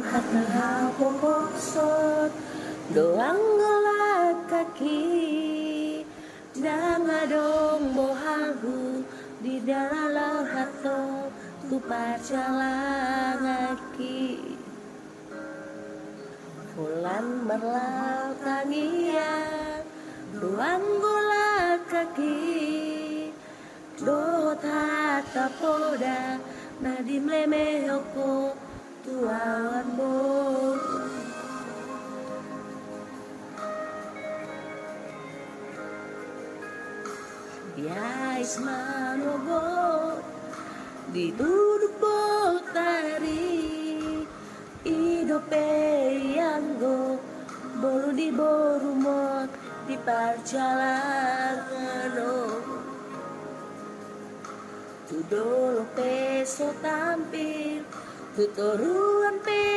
Hata pokok sot doang golak kaki dangadong bohagu di dalam hato tu pajalangaki Bulan merlau tangian doang golak kaki dot hata poda nadim lemehoko tuawan bo Biais manogo diduduk botari idope yanggo bolu di borumot di perjalanan tudolo peso tampil tutoruan pe